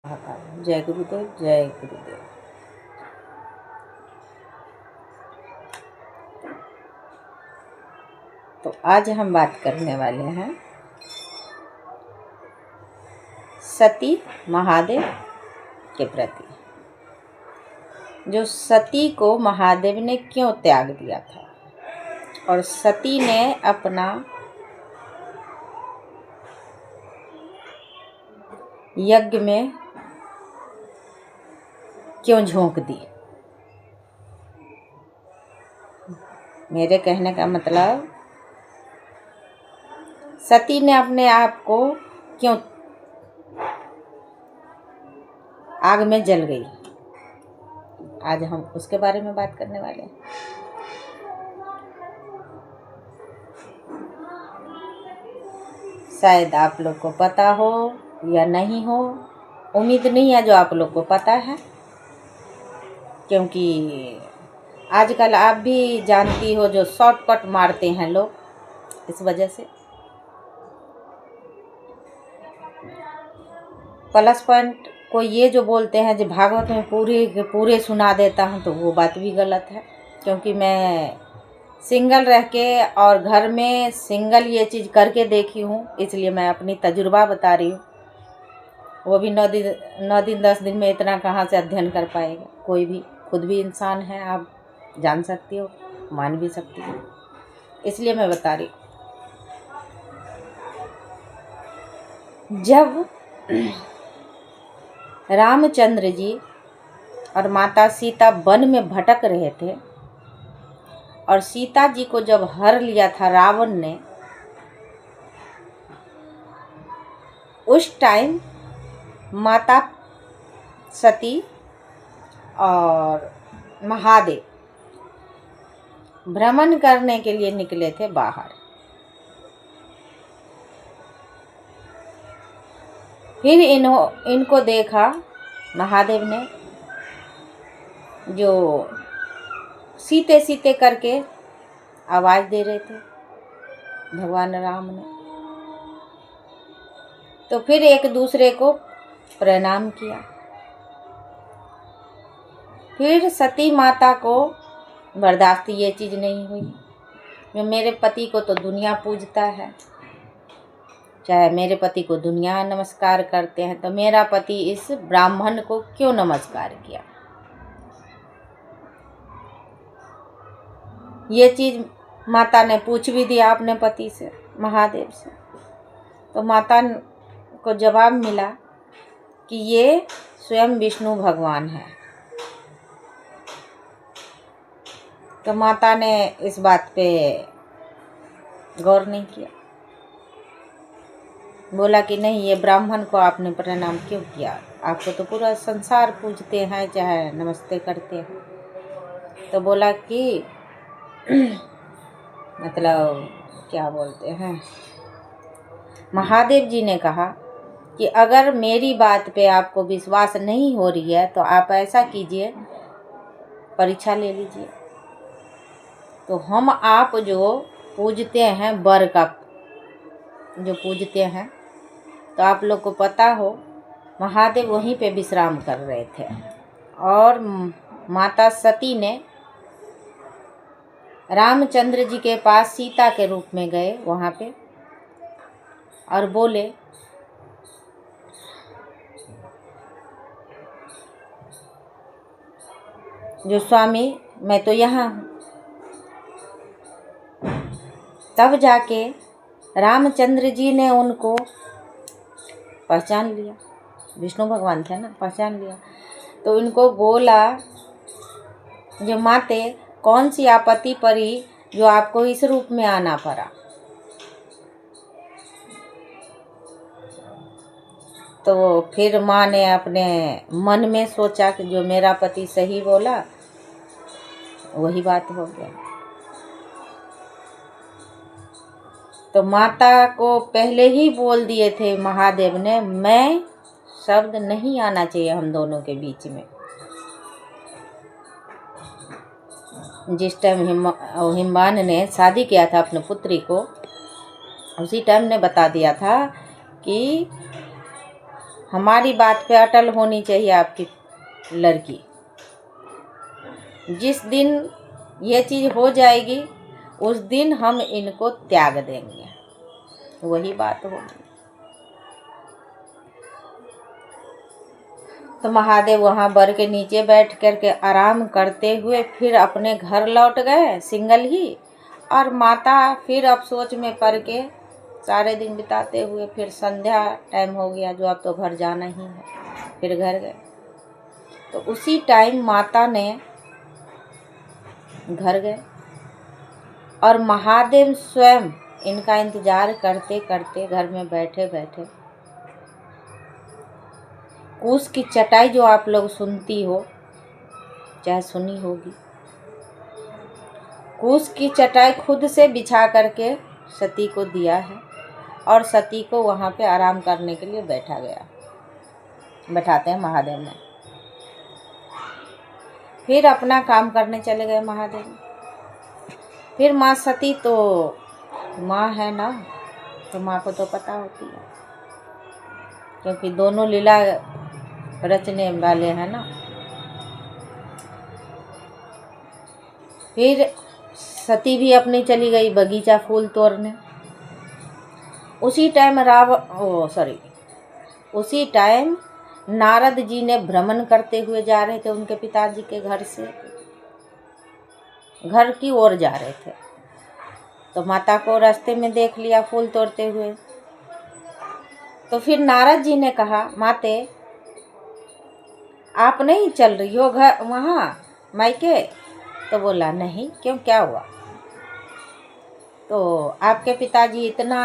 जय गुरुदेव, जय गुरुदेव। तो आज हम बात करने वाले हैं सती महादेव के प्रति। जो सती को महादेव ने क्यों त्याग दिया था और सती ने अपना यज्ञ में क्यों झोंक दी। मेरे कहने का मतलब, सती ने अपने आप को क्यों आग में जल गई। आज हम उसके बारे में बात करने वाले हैं। शायद आप लोग को पता हो या नहीं हो, उम्मीद नहीं है जो आप लोग को पता है, क्योंकि आजकल आप भी जानती हो जो शॉर्टकट मारते हैं लोग, इस वजह से। प्लस पॉइंट को ये जो बोलते हैं जो भागवत में पूरे सुना देता हूँ, तो वो बात भी गलत है, क्योंकि मैं सिंगल रह के और घर में सिंगल ये चीज़ करके देखी हूँ, इसलिए मैं अपनी तजुर्बा बता रही हूँ। वो भी 9 दिन 10 दिन में इतना कहाँ से अध्ययन कर पाएगा कोई भी। खुद भी इंसान है, आप जान सकती हो, मान भी सकती हो, इसलिए मैं बता रही हूँ। जब रामचंद्र जी और माता सीता वन में भटक रहे थे और सीता जी को जब हर लिया था रावण ने, उस टाइम माता सती और महादेव भ्रमण करने के लिए निकले थे बाहर। फिर इनको देखा महादेव ने, जो सीते सीते करके आवाज़ दे रहे थे भगवान राम ने। तो फिर एक दूसरे को प्रणाम किया। फिर सती माता को बर्दाश्त ये चीज़ नहीं हुई, जो मेरे पति को तो दुनिया पूजता है, चाहे मेरे पति को दुनिया नमस्कार करते हैं, तो मेरा पति इस ब्राह्मण को क्यों नमस्कार किया। ये चीज़ माता ने पूछ भी दिया अपने पति से, महादेव से। तो माता को जवाब मिला कि ये स्वयं विष्णु भगवान है। तो माता ने इस बात पे गौर नहीं किया, बोला कि नहीं, ये ब्राह्मण को आपने प्रणाम क्यों किया, आपको तो पूरा संसार पूजते हैं, चाहे नमस्ते करते हैं। तो बोला कि मतलब क्या बोलते हैं, महादेव जी ने कहा कि अगर मेरी बात पे आपको विश्वास नहीं हो रही है, तो आप ऐसा कीजिए, परीक्षा ले लीजिए। तो हम आप जो पूजते हैं, वर का जो पूजते हैं, तो आप लोग को पता हो महादेव वहीं पे विश्राम कर रहे थे, और माता सती ने रामचंद्र जी के पास सीता के रूप में गए वहाँ पे और बोले, जो स्वामी मैं तो यहाँ हूँ। तब जाके रामचंद्र जी ने उनको पहचान लिया, विष्णु भगवान थे ना, पहचान लिया। तो उनको बोला, जो माते कौन सी आपत्ति पड़ी जो आपको इस रूप में आना पड़ा। तो फिर माँ ने अपने मन में सोचा कि जो मेरा पति सही बोला, वही बात हो गया। तो माता को पहले ही बोल दिए थे महादेव ने, मैं शब्द नहीं आना चाहिए हम दोनों के बीच में। जिस टाइम हिमवान ने शादी किया था अपने पुत्री को, उसी टाइम ने बता दिया था कि हमारी बात पे अटल होनी चाहिए आपकी लड़की। जिस दिन ये चीज़ हो जाएगी उस दिन हम इनको त्याग देंगे, वही बात होगी। तो महादेव वहाँ बर के नीचे बैठ कर के आराम करते हुए फिर अपने घर लौट गए सिंगल ही। और माता फिर अब सोच में पड़ के सारे दिन बिताते हुए फिर संध्या टाइम हो गया, जो अब तो घर जाना ही है, फिर घर गए। तो उसी टाइम माता ने घर गए और महादेव स्वयं इनका इंतजार करते करते घर में बैठे बैठे कूस की चटाई, जो आप लोग सुनती हो चाहे सुनी होगी, कूस की चटाई खुद से बिछा करके सती को दिया है और सती को वहाँ पे आराम करने के लिए बैठाते हैं महादेव ने। फिर अपना काम करने चले गए महादेव। फिर माँ सती तो माँ है ना, तो माँ को तो पता होती है, क्योंकि दोनों लीला रचने वाले हैं ना। फिर सती भी अपनी चली गई बगीचा फूल तोड़ने। उसी टाइम नारद जी ने भ्रमण करते हुए जा रहे थे, उनके पिताजी के घर से घर की ओर जा रहे थे। तो माता को रास्ते में देख लिया फूल तोड़ते हुए। तो फिर नारद जी ने कहा, माते आप नहीं चल रही हो घर वहाँ मायके? तो बोला नहीं, क्यों, क्या हुआ? तो आपके पिताजी इतना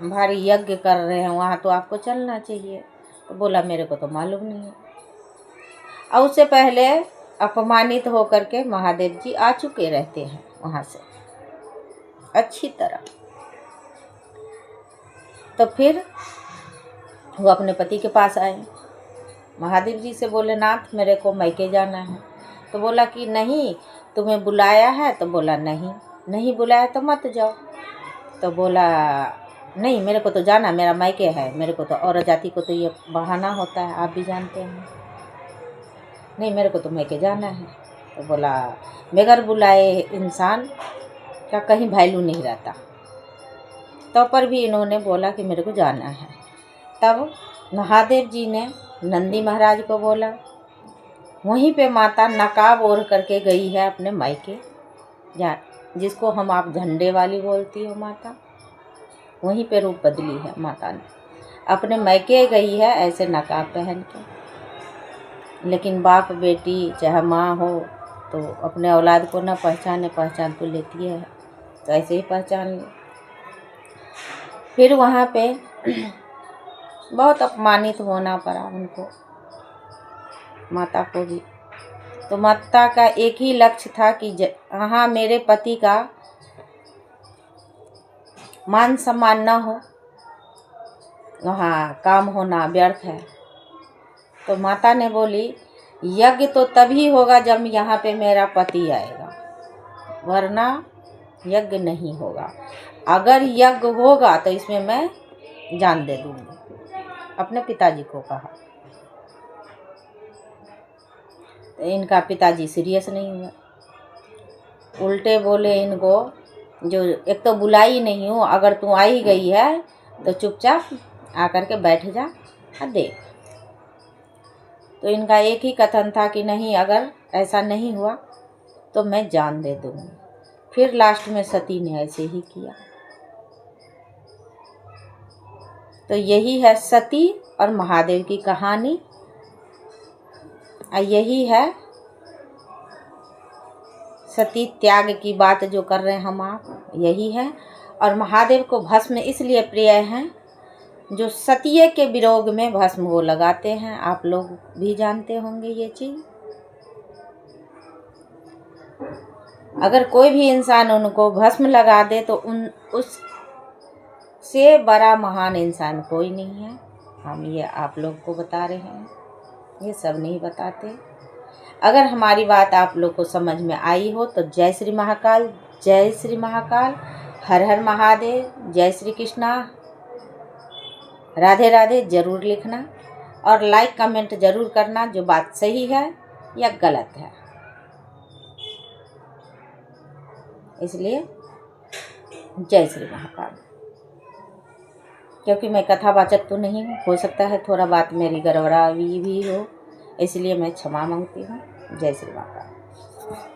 भारी यज्ञ कर रहे हैं वहाँ, तो आपको चलना चाहिए। तो बोला मेरे को तो मालूम नहीं है। और उससे पहले अपमानित होकर के महादेव जी आ चुके रहते हैं वहाँ से अच्छी तरह। तो फिर वो अपने पति के पास आए, महादेव जी से बोले, नाथ मेरे को मैके जाना है। तो बोला कि नहीं, तुम्हें बुलाया है? तो बोला नहीं बुलाया तो मत जाओ। तो बोला नहीं, मेरे को तो जाना, मेरा मैके है, मेरे को तो, और जाति को तो ये बहाना होता है, आप भी जानते हैं। नहीं, मेरे को तो मैके जाना है। तो बोला बगैर बुलाए इंसान का कहीं वैल्यू नहीं रहता। तो पर भी इन्होंने बोला कि मेरे को जाना है। तब महादेव जी ने नंदी महाराज को बोला, वहीं पे माता नकाब ओढ़ करके गई है अपने मायके, जिसको हम आप झंडे वाली बोलती हो माता, वहीं पे रूप बदली है माता ने, अपने मायके गई है ऐसे नकाब पहन के। लेकिन बाप बेटी चाहे माँ हो तो अपने औलाद को न पहचान तो लेती है, तो ऐसे ही पहचान ले। फिर वहाँ पे बहुत अपमानित होना पड़ा उनको, माता को भी। तो माता का एक ही लक्ष्य था कि हाँ मेरे पति का मान सम्मान न हो, वहाँ काम होना व्यर्थ है। तो माता ने बोली, यज्ञ तो तभी होगा जब यहाँ पे मेरा पति आएगा, वरना यज्ञ नहीं होगा। अगर यज्ञ होगा तो इसमें मैं जान दे दूँगी, अपने पिताजी को कहा। तो इनका पिताजी सीरियस नहीं हुआ, उल्टे बोले इनको, जो एक तो बुलाई नहीं हूँ, अगर तू आई गई है तो चुपचाप आकर के बैठ जा और देख। तो इनका एक ही कथन था कि नहीं, अगर ऐसा नहीं हुआ तो मैं जान दे दूँगी। फिर लास्ट में सती ने ऐसे ही किया। तो यही है सती और महादेव की कहानी, और यही है सती त्याग की बात जो कर रहे हैं हम आप, यही है। और महादेव को भस्म इसलिए प्रिय हैं, जो सतीये के विरोध में भस्म वो लगाते हैं, आप लोग भी जानते होंगे ये चीज़। अगर कोई भी इंसान उनको भस्म लगा दे तो उससे बड़ा महान इंसान कोई नहीं है। हम ये आप लोग को बता रहे हैं, ये सब नहीं बताते। अगर हमारी बात आप लोग को समझ में आई हो तो जय श्री महाकाल, जय श्री महाकाल, हर हर महादेव, जय श्री कृष्णा, राधे राधे ज़रूर लिखना। और लाइक कमेंट ज़रूर करना जो बात सही है या गलत है। इसलिए जय श्री महाकाल। क्योंकि मैं कथावाचक तो नहीं हूँ, हो सकता है थोड़ा बात मेरी गड़बड़ा भी हो, इसलिए मैं क्षमा मांगती हूँ। जय श्री महाकाल।